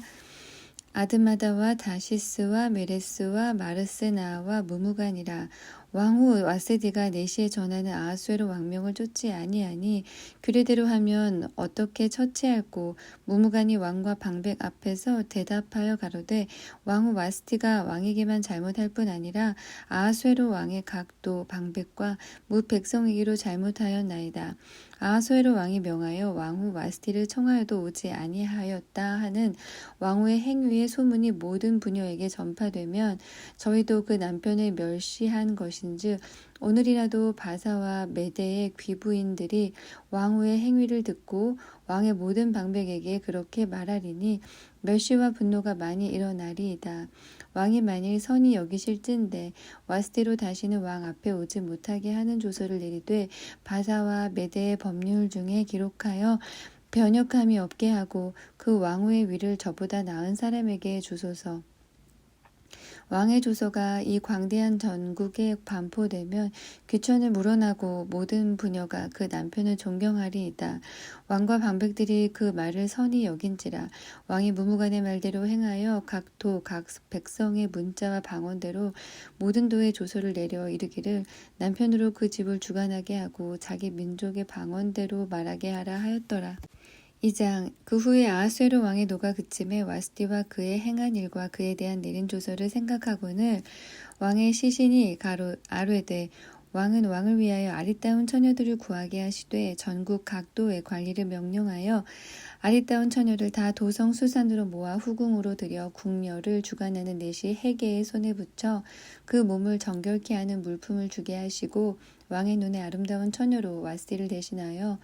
Speaker 1: 아드마다와 다시스와 메레스와 마르세나와 무무간이라. 왕후 와세디가 내시에 전하는 아하수에로 왕명을 쫓지 아니하니 규례대로 하면 어떻게 처치할꼬. 무무간이 왕과 방백 앞에서 대답하여 가로되 왕후 와스티가 왕에게만 잘못할 뿐 아니라 아하수에로 왕의 각도 방백과 무 백성에게로 잘못하였나이다. 아하수에로 왕이 명하여 왕후 와스티를 청하여도 오지 아니하였다 하는 왕후의 행위의 소문이 모든 부녀에게 전파되면 저희도 그 남편을 멸시한 것인즉 오늘이라도 바사와 메대의 귀부인들이 왕후의 행위를 듣고 왕의 모든 방백에게 그렇게 말하리니 멸시와 분노가 많이 일어나리이다. 왕이 만일 선히 여기실진대 와스티로 다시는 왕 앞에 오지 못하게 하는 조서를 내리되 바사와 메대의 법률 중에 기록하여 변역함이 없게 하고 그 왕후의 위를 저보다 나은 사람에게 주소서. 왕의 조서가 이 광대한 전국에 반포되면 귀천을 물어나고 모든 부녀가 그 남편을 존경하리이다. 왕과 방백들이 그 말을 선히 여긴지라. 왕이 무무간의 말대로 행하여 각 도, 각 백성의 문자와 방언대로 모든 도의 조서를 내려 이르기를 남편으로 그 집을 주관하게 하고 자기 민족의 방언대로 말하게 하라 하였더라. 2장 그 후에 아하수에로 왕의 노가 그침에 와스티와 그의 행한 일과 그에 대한 내린 조서를 생각하고는 왕의 시신이 아뢰되 왕은 왕을 위하여 아리따운 처녀들을 구하게 하시되 전국 각도의 관리를 명령하여 아리따운 처녀를 다 도성 수산으로 모아 후궁으로 들여 궁녀를 주관하는 내시 해계의 손에 붙여 그 몸을 정결케 하는 물품을 주게 하시고 왕의 눈에 아름다운 처녀로 와스티를 대신하여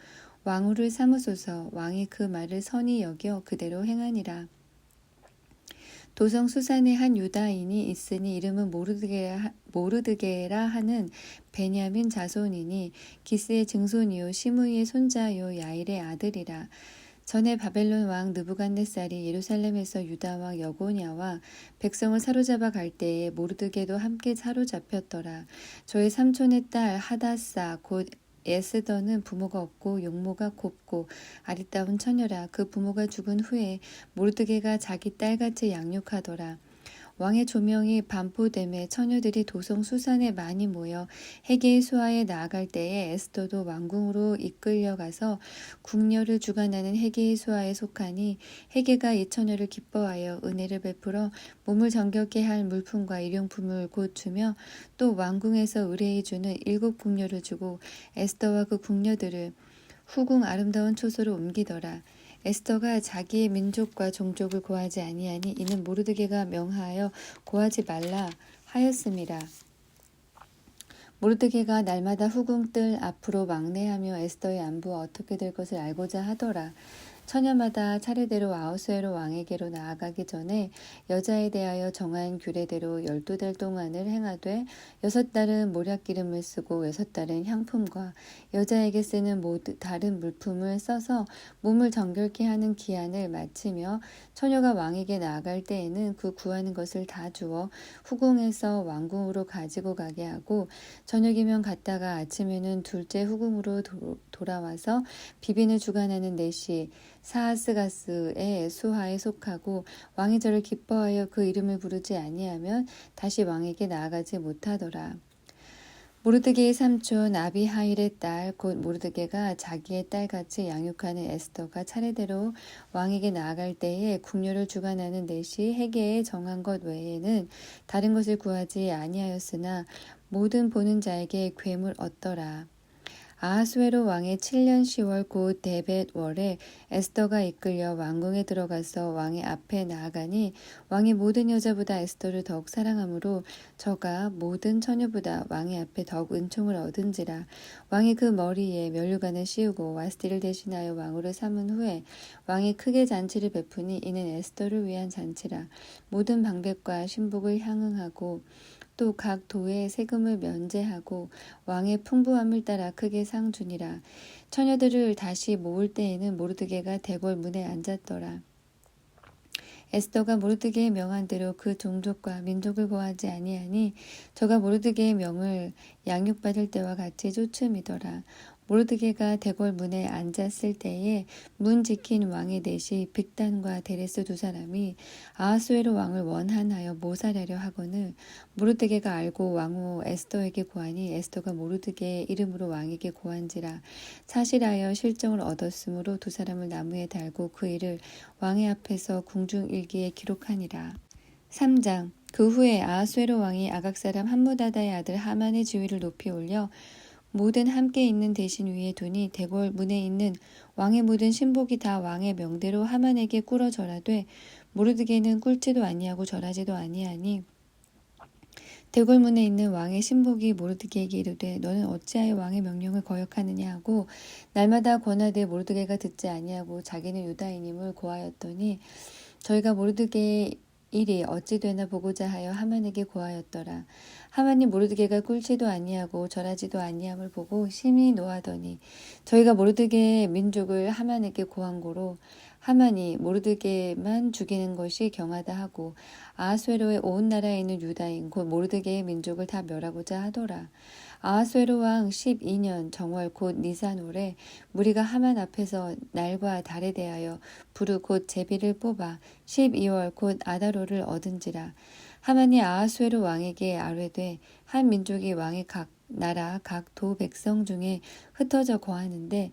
Speaker 1: 왕후를 삼으소서. 왕이 그 말을 선히 여겨 그대로 행하니라. 도성 수산에 한 유다인이 있으니 이름은 모르드게라 하는 베냐민 자손이니 기스의 증손이요 시므이의 손자요 야일의 아들이라. 전에 바벨론 왕 느부갓네살이 예루살렘에서 유다 왕 여고냐와 백성을 사로잡아 갈 때에 모르드게도 함께 사로잡혔더라. 저의 삼촌의 딸 하다사 곧 에스더는 부모가 없고 용모가 곱고 아리따운 처녀라. 그 부모가 죽은 후에 모르드게가 자기 딸같이 양육하더라. 왕의 조명이 반포됨에 처녀들이 도성 수산에 많이 모여 해계의 수하에 나아갈 때에 에스더도 왕궁으로 이끌려가서 궁녀를 주관하는 해계의 수하에 속하니 해계가 이 처녀를 기뻐하여 은혜를 베풀어 몸을 정결케 할 물품과 일용품을 곧 주며 또 왕궁에서 의뢰해 주는 7 궁녀를 주고 에스더와 그 궁녀들을 후궁 아름다운 초소로 옮기더라. 에스더가 자기의 민족과 종족을 고하지 아니하니 이는 모르드게가 명하여 고하지 말라 하였음이라. 모르드게가 날마다 후궁들 앞으로 막내하며 에스더의 안부와 어떻게 될 것을 알고자 하더라. 처녀마다 차례대로 아하수에로 왕에게로 나아가기 전에 여자에 대하여 정한 규례대로 12달 동안을 행하되 6달은 모략기름을 쓰고 6달은 향품과 여자에게 쓰는 다른 물품을 써서 몸을 정결케 하는 기한을 마치며 처녀가 왕에게 나아갈 때에는 그 구하는 것을 다 주어 후궁에서 왕궁으로 가지고 가게 하고 저녁이면 갔다가 아침에는 둘째 후궁으로 돌아와서 비빈을 주관하는 내시 사하스가스의 수하에 속하고 왕이 저를 기뻐하여 그 이름을 부르지 아니하면 다시 왕에게 나아가지 못하더라. 모르드게의 삼촌 아비하일의 딸 곧 모르드게가 자기의 딸같이 양육하는 에스더가 차례대로 왕에게 나아갈 때에 궁녀를 주관하는 넷이 해계에 정한 것 외에는 다른 것을 구하지 아니하였으나 모든 보는 자에게 괴물 얻더라. 아하수에로 왕의 7년 10월 곧 데벳 월에 에스더가 이끌려 왕궁에 들어가서 왕의 앞에 나아가니 왕이 모든 여자보다 에스더를 더욱 사랑하므로 저가 모든 처녀보다 왕의 앞에 더욱 은총을 얻은지라. 왕이 그 머리에 면류관을 씌우고 와스티를 대신하여 왕으로 삼은 후에 왕이 크게 잔치를 베푸니 이는 에스더를 위한 잔치라. 모든 방백과 신복을 향응하고 또 각 도에 세금을 면제하고 왕의 풍부함을 따라 크게 상 주니라. 처녀들을 다시 모을 때에는 모르드게가 대궐 문에 앉았더라. 에스더가 모르드게의 명한 대로 그 종족과 민족을 고하지 아니하니 저가 모르드게의 명을 양육받을 때와 같이 쫓음이더라. 모르드게가 대궐 문에 앉았을 때에 문 지킨 왕의 넷이 빅단과 데레스 두 사람이 아하수에로 왕을 원한하여 모살하려 하거늘 모르드게가 알고 왕후 에스더에게 고하니 에스더가 모르드게의 이름으로 왕에게 고한지라. 사실하여 실정을 얻었으므로 두 사람을 나무에 달고 그 일을 왕의 앞에서 궁중일기에 기록하니라. 3장. 그 후에 아하수에로 왕이 아각 사람 함무다다의 아들 하만의 지위를 높이 올려 모든 함께 있는 대신 위에 두니 대궐 문에 있는 왕의 모든 신복이 다 왕의 명대로 하만에게 꿇어 절하되 모르드게는 꿇지도 아니하고 절하지도 아니하니 대궐 문에 있는 왕의 신복이 모르드게에게 이르되 너는 어찌하여 왕의 명령을 거역하느냐 하고 날마다 권하되 모르드게가 듣지 아니하고 자기는 유다인임을 고하였더니 저희가 모르드게의 일이 어찌 되나 보고자 하여 하만에게 고하였더라. 하만이 모르드게가 꿇지도 아니하고 절하지도 아니함을 보고 심히 노하더니 저희가 모르드게의 민족을 하만에게 고한 고로 하만이 모르드게만 죽이는 것이 경하다 하고 아하수에로의 온 나라에 있는 유다인 곧 모르드게의 민족을 다 멸하고자 하더라. 아하수에로 왕 12년 정월 곧 니산월에 무리가 하만 앞에서 날과 달에 대하여 부르 곧 제비를 뽑아 12월 곧 아다로를 얻은지라. 하만이 아하수에로 왕에게 아뢰되 한 민족이 왕의 각 나라 각 도 백성 중에 흩어져 거하는데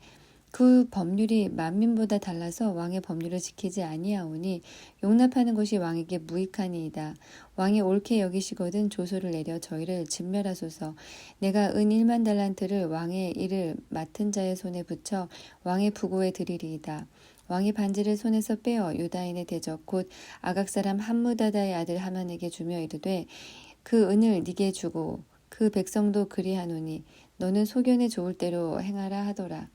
Speaker 1: 그 법률이 만민보다 달라서 왕의 법률을 지키지 아니하오니 용납하는 것이 왕에게 무익하니이다. 왕이 옳게 여기시거든 조소를 내려 저희를 진멸하소서. 내가 은 1만 달란트를 왕의 일을 맡은 자의 손에 붙여 왕의 부고에 드리리이다. 왕이 반지를 손에서 빼어 유다인의 대적 곧 아각 사람 함무다다의 아들 하만에게 주며 이르되 그 은을 네게 주고 그 백성도 그리하노니 너는 소견에 좋을 대로 행하라 하더라.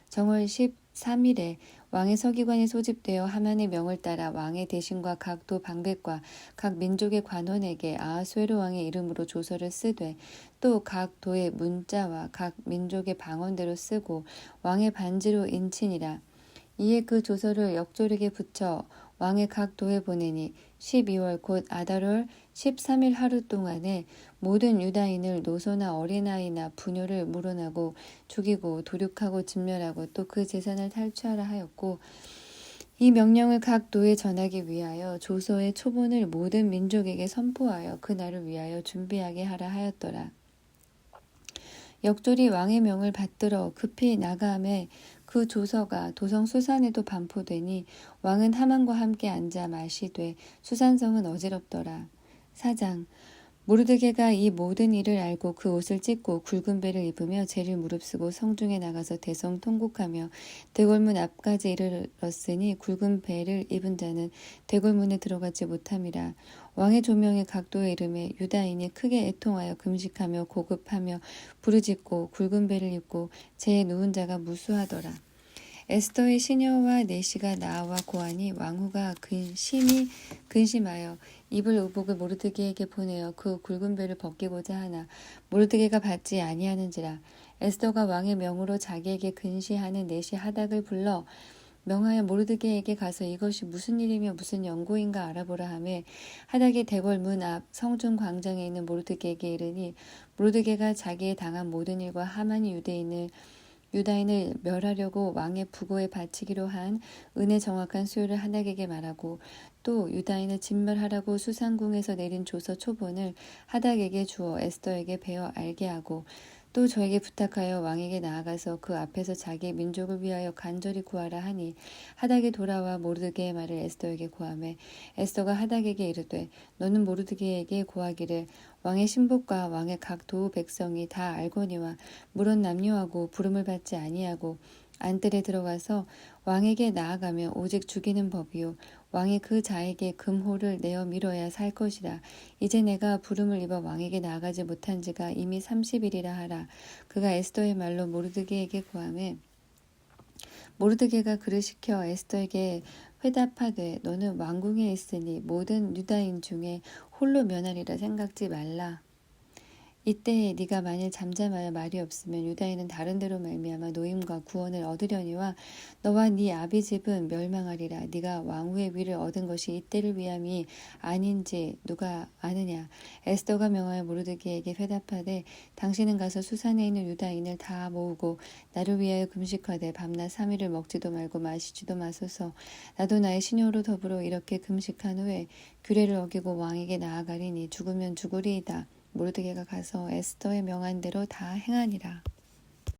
Speaker 1: 정월 13일에 왕의 서기관이 소집되어 하만의 명을 따라 왕의 대신과 각 도 방백과 각 민족의 관원에게 아하수에로 왕의 이름으로 조서를 쓰되 또 각 도의 문자와 각 민족의 방언대로 쓰고 왕의 반지로 인치니라. 이에 그 조서를 역조력에 붙여 왕의 각 도에 보내니 12월 곧 아달월 13일 하루 동안에 모든 유다인을 노소나 어린아이나 부녀를 물어나고 죽이고 도륙하고 진멸하고 또 그 재산을 탈취하라 하였고 이 명령을 각 도에 전하기 위하여 조서의 초본을 모든 민족에게 선포하여 그 날을 위하여 준비하게 하라 하였더라. 역졸이 왕의 명을 받들어 급히 나가매 그 조서가 도성 수산에도 반포되니 왕은 하만과 함께 앉아 마시되 수산성은 어지럽더라. 4장. 모르드게가 이 모든 일을 알고 그 옷을 찢고 굵은 배를 입으며 재를 무릅쓰고 성중에 나가서 대성 통곡하며 대궐문 앞까지 이르렀으니 굵은 배를 입은 자는 대궐문에 들어가지 못함이라. 왕의 조명의 각도의 이름에 유다인이 크게 애통하여 금식하며 고급하며 부르짖고 굵은 배를 입고 재에 누운 자가 무수하더라. 에스더의 시녀와 내시가 나와 고하니 왕후가 심히 근심하여 입을 의복을 모르드게에게 보내어 그 굵은 배를 벗기고자 하나 모르드게가 받지 아니하는지라. 에스더가 왕의 명으로 자기에게 근시하는 내시 하닥을 불러 명하여 모르드게에게 가서 이것이 무슨 일이며 무슨 연고인가 알아보라 하매 하닥이 대궐 문 앞 성중 광장에 있는 모르드게에게 이르니 모르드게가 자기의 당한 모든 일과 하만이 유다인을 멸하려고 왕의 부고에 바치기로 한 은의 정확한 수요를 하닥에게 말하고 또 유다인을 진멸하라고 수산궁에서 내린 조서 초본을 하닥에게 주어 에스더에게 베어 알게 하고 또 저에게 부탁하여 왕에게 나아가서 그 앞에서 자기 민족을 위하여 간절히 구하라 하니 하닥이 돌아와 모르드게의 말을 에스더에게 고하매 에스더가 하닥에게 이르되 너는 모르드게에게 고하기를 왕의 신복과 왕의 각 도우 백성이 다 알거니와 물론 남녀하고 부름을 받지 아니하고 안뜰에 들어가서 왕에게 나아가며 오직 죽이는 법이요 왕이 그 자에게 금호를 내어 밀어야 살 것이라. 이제 내가 부름을 입어 왕에게 나아가지 못한 지가 이미 30일이라 하라. 그가 에스더의 말로 모르드게에게 고하매 모르드게가 그를 시켜 에스더에게 회답하되 너는 왕궁에 있으니 모든 유다인 중에 홀로 면하리라 생각지 말라. 이때에 네가 만일 잠잠하여 말이 없으면 유다인은 다른 데로 말미암아 노임과 구원을 얻으려니와 너와 네 아비 집은 멸망하리라. 네가 왕후의 위를 얻은 것이 이때를 위함이 아닌지 누가 아느냐. 에스더가 명하여 모르드게에게 회답하되 당신은 가서 수산에 있는 유다인을 다 모으고 나를 위하여 금식하되 밤낮 3일을 먹지도 말고 마시지도 마소서. 나도 나의 시녀로 더불어 이렇게 금식한 후에 규례를 어기고 왕에게 나아가리니 죽으면 죽으리이다. 모르드게가 가서 에스더의 명한 대로 다 행하니라.